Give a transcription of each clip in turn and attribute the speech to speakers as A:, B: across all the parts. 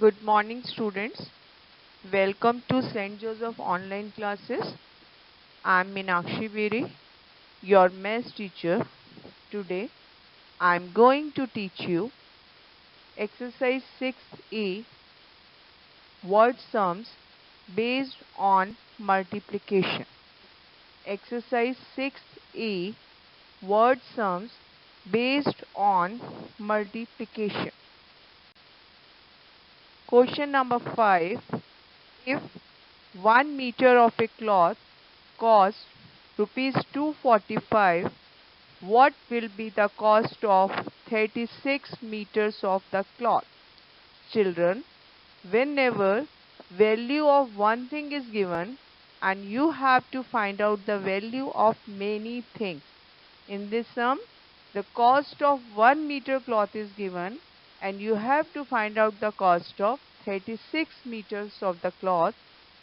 A: Good morning, students. Welcome to St. Joseph online classes. I'm Meenakshi Beri, your maths teacher. Today, I'm going to teach you exercise 6A word sums based on multiplication. Exercise 6A word sums based on multiplication. Question number 5. If 1 meter of a cloth costs rupees 245, what will be the cost of 36 meters of the cloth? Children, whenever value of one thing is given and you have to find out the value of many things. In this sum, the cost of 1 meter cloth is given and you have to find out the cost of 36 meters of the cloth.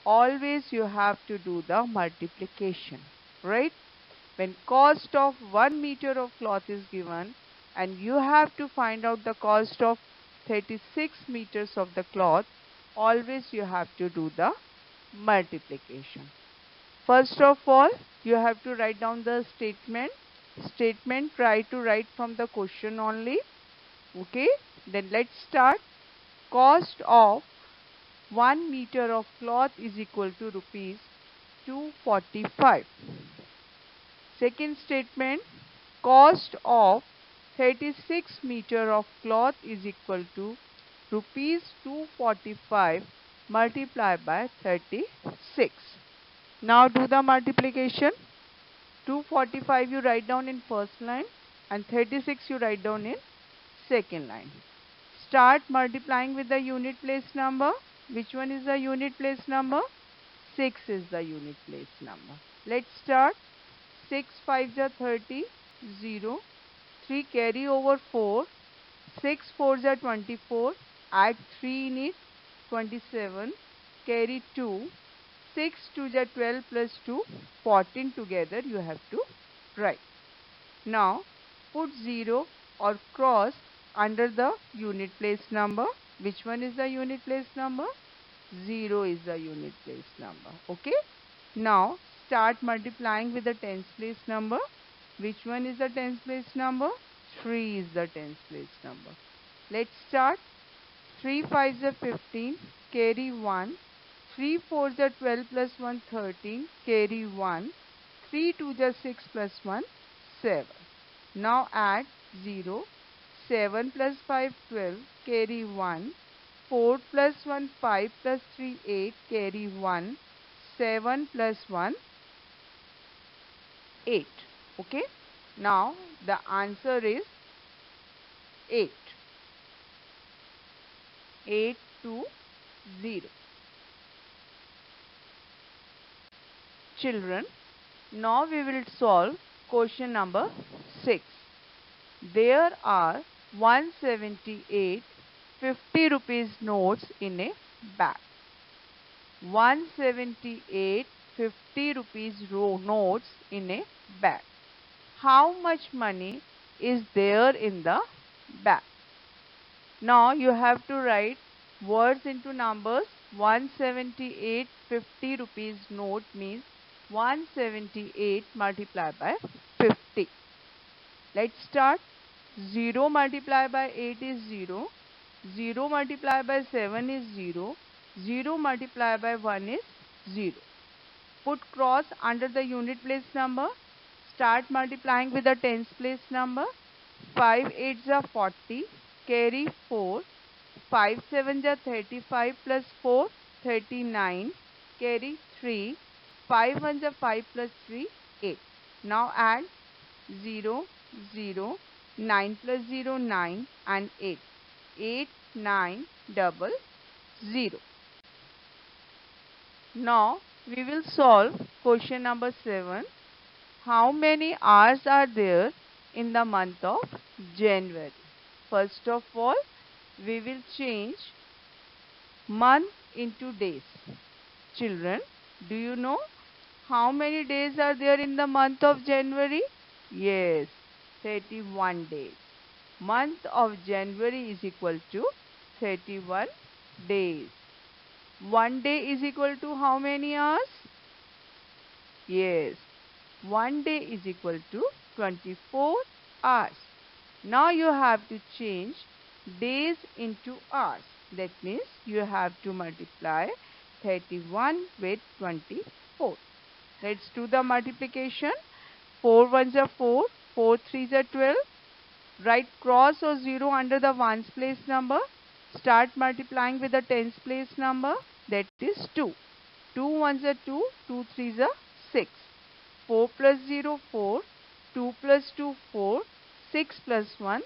A: Always you have to do the multiplication, right? When cost of 1 meter of cloth is given and you have to find out the cost of 36 meters of the cloth, always you have to do the multiplication. First of all, you have to write down the statement. Try to write from the question only. Okay, then let's start. Cost of 1 meter of cloth is equal to rupees 245. Second statement, cost of 36 meter of cloth is equal to rupees 245 multiplied by 36. Now do the multiplication. 245 you write down in first line and 36 you write down in second line. Start multiplying with the unit place number. Which one is the unit place number? 6 is the unit place number. Let's start. 6 5s are 30, 0. 3 carry over 4. 6 4s are 24. Add 3 in it, 27. Carry 2. 6 2s are 12 plus 2, 14 together you have to write. Now put 0 or cross under the unit place number. Which one is the unit place number? 0 is the unit place number. Okay. Now start multiplying with the tens place number. Which one is the tens place number? 3 is the tens place number. Let's start. 3 5s are 15, carry 1. 3 4s are 12 plus 1 13, carry 1. 3 2s are 6 plus 1 7. Now add 0. 7 plus 5 12, carry 1. 4 plus 1 5 plus 3 8, carry 1. 7 plus 1 8. Okay. Now the answer is 8. 8 to 0. Children, now we will solve question number 6. There are 178 50 rupees notes in a bag. 178 50 rupees notes in a bag. How much money is there in the bag? Now you have to write words into numbers. 178 50 rupees note means 178 multiplied by 50. Let's start. 0 multiplied by 8 is 0. 0 multiplied by 7 is 0. 0 multiplied by 1 is 0. Put cross under the unit place number. Start multiplying with the tens place number. 5 8s are 40. Carry 4. 5 7s are 35 plus 4, 39. Carry 3. 5 1s are 5 plus 3, 8. Now add 0, 0, 9 plus 0, 9 and 8. 8, 9, double 0. Now we will solve question number 7. How many hours are there in the month of January? First of all, we will change month into days. Children, do you know how many days are there in the month of January? Yes, 31 days. Month of January is equal to 31 days. 1 day is equal to how many hours? Yes, 1 day is equal to 24 hours. Now you have to change days into hours. That means you have to multiply 31 with 24. Let's do the multiplication. 4 ones are 4, 4 threes are 12. Write cross or 0 under the ones place number. Start multiplying with the tens place number. That is 2. 2 ones are 2, 2 threes are 6. 4 plus 0, 4. 2 plus 2, 4. 6 plus 1,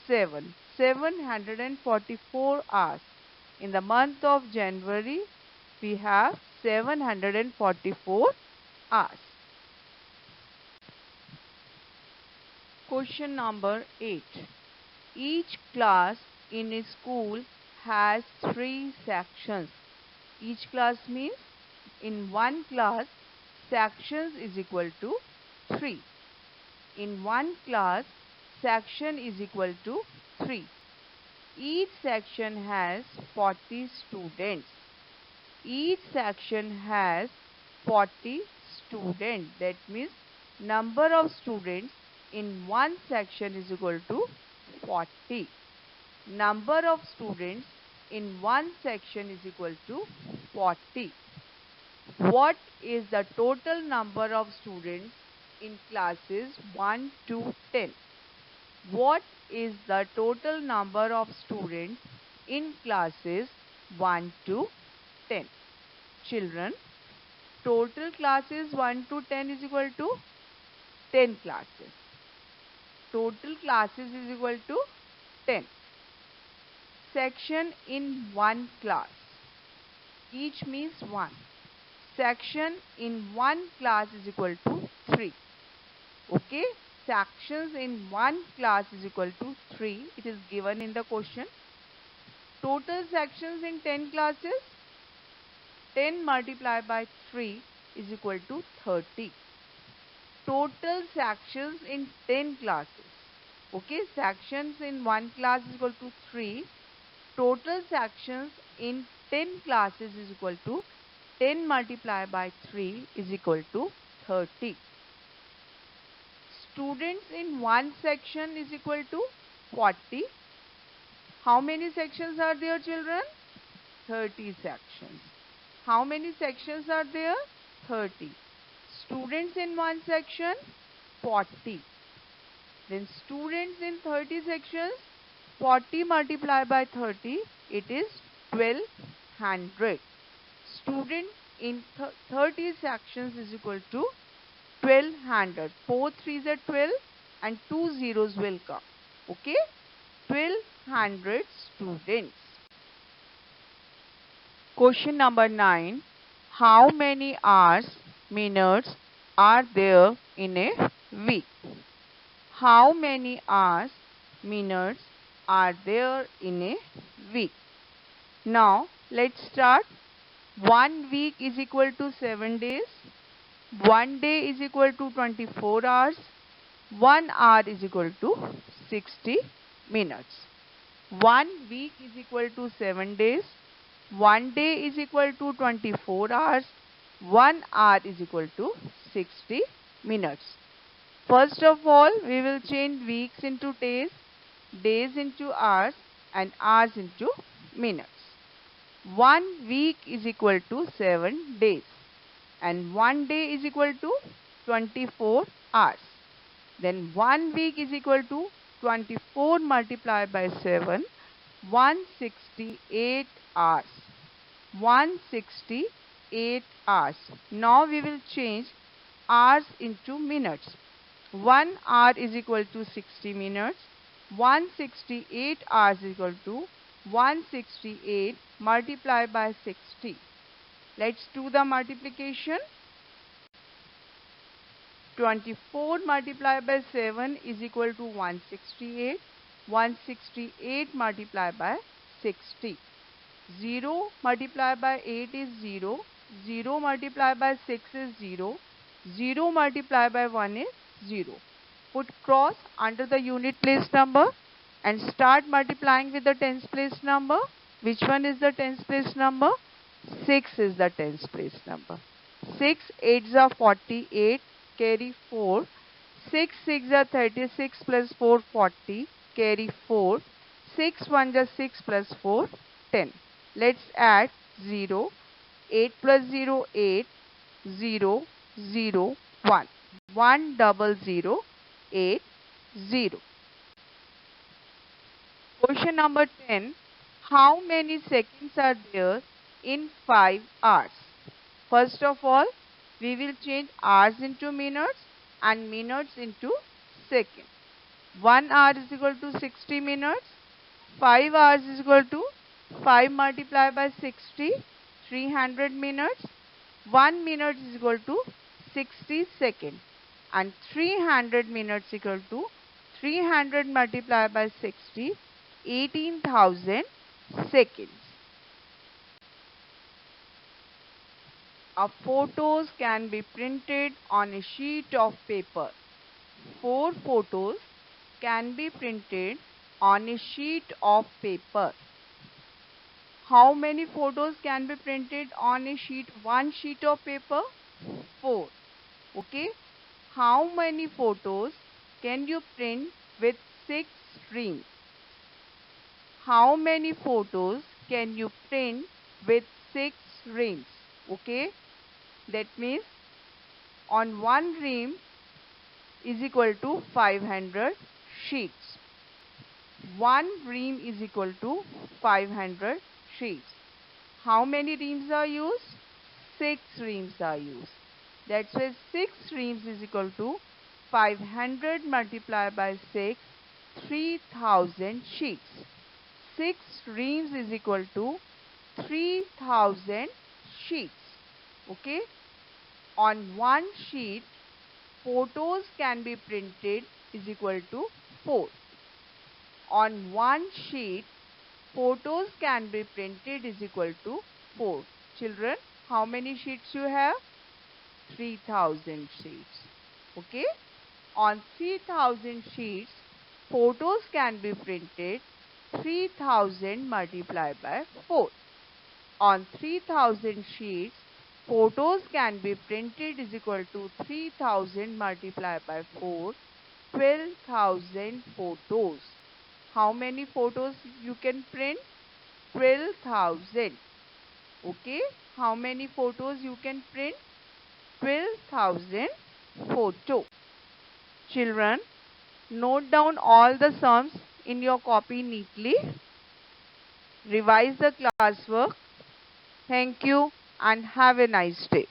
A: 7. 744 hours. In the month of January, we have 744 hours. Question number 8. Each class in a school has 3 sections. Each class means in one class, sections is equal to 3. In one class, section is equal to 3. Each section has 40 students. Each section has 40 students. That means number of students in one section is equal to 40. Number of students in one section is equal to 40. What is the total number of students in classes 1 to 10? What is the total number of students in classes 1 to 10? Children, total classes 1 to 10 is equal to 10 classes. Total classes is equal to 10. Section in one class. Each means 1. Section in one class is equal to 3. Okay, sections in one class is equal to 3. It is given in the question. Total sections in 10 classes, 10 multiplied by 3 is equal to 30. Total sections in 10 classes. Okay, sections in one class is equal to 3. Total sections in 10 classes is equal to 10 multiplied by 3 is equal to 30. Students in one section is equal to 40. How many sections are there, children? 30 sections. How many sections are there? 30. Students in one section, 40. Then students in 30 sections, 40 multiplied by 30, it is 1200. Student in 30 sections is equal to 1200. 4 threes are 12 and 2 zeros will come. Okay? 1200 students. Question number 9. How many hours, minutes are there in a week? How many hours, minutes are there in a week? Now, let's start. 1 week is equal to 7 days. 1 day is equal to 24 hours. 1 hour is equal to 60 minutes. 1 week is equal to 7 days. 1 day is equal to 24 hours. 1 hour is equal to 60 minutes. First of all, we will change weeks into days, days into hours, and hours into minutes. 1 week is equal to 7 days. And 1 day is equal to 24 hours. Then 1 week is equal to 24 multiplied by 7, 168 hours. 168 hours. Now we will change hours into minutes. 1 hour is equal to 60 minutes. 168 hours is equal to 168 multiplied by 60. Let's do the multiplication. 24 multiplied by 7 is equal to 168. 168 multiplied by 60. 0 multiplied by 8 is 0. 0 multiplied by 6 is 0. 0 multiplied by 1 is 0. Put cross under the unit place number and start multiplying with the tens place number. Which one is the tens place number? 6 is the tens place number. 6 8s are 48, carry 4. 6 6 are 36 plus 4 40, carry 4. 6 1 are 6 plus 4 10. Let's add 0. 8 plus 0 8, 0 0 1. 1 double 0 8 0. Question number 10. How many seconds are there in 5 hours? First of all, we will change hours into minutes and minutes into seconds. 1 hour is equal to 60 minutes. 5 hours is equal to 5 multiplied by 60, 300 minutes. 1 minute is equal to 60 seconds. And 300 minutes equal to 300 multiplied by 60, 18,000 seconds. Photos can be printed on a sheet of paper. 4 photos can be printed on a sheet of paper. How many photos can be printed on a one sheet of paper? 4. Okay. How many photos can you print with 6 reams? How many photos can you print with 6 reams? Okay. That means on one ream is equal to 500 sheets. One ream is equal to 500 sheets. How many reams are used? 6 reams are used. That's why 6 reams is equal to 500 multiplied by 6, 3000 sheets. 6 reams is equal to 3000 sheets. Okay. On one sheet, photos can be printed is equal to 4. On one sheet, photos can be printed is equal to 4. Children, how many sheets you have? 3000 sheets. Okay. On 3000 sheets, photos can be printed 3000 multiplied by 4. On 3000 sheets, photos can be printed is equal to 3000 multiplied by 4, 12,000 photos. How many photos you can print? 12,000. Okay. How many photos you can print? 12,000 photos. Children, note down all the sums in your copy neatly. Revise the classwork. Thank you and have a nice day.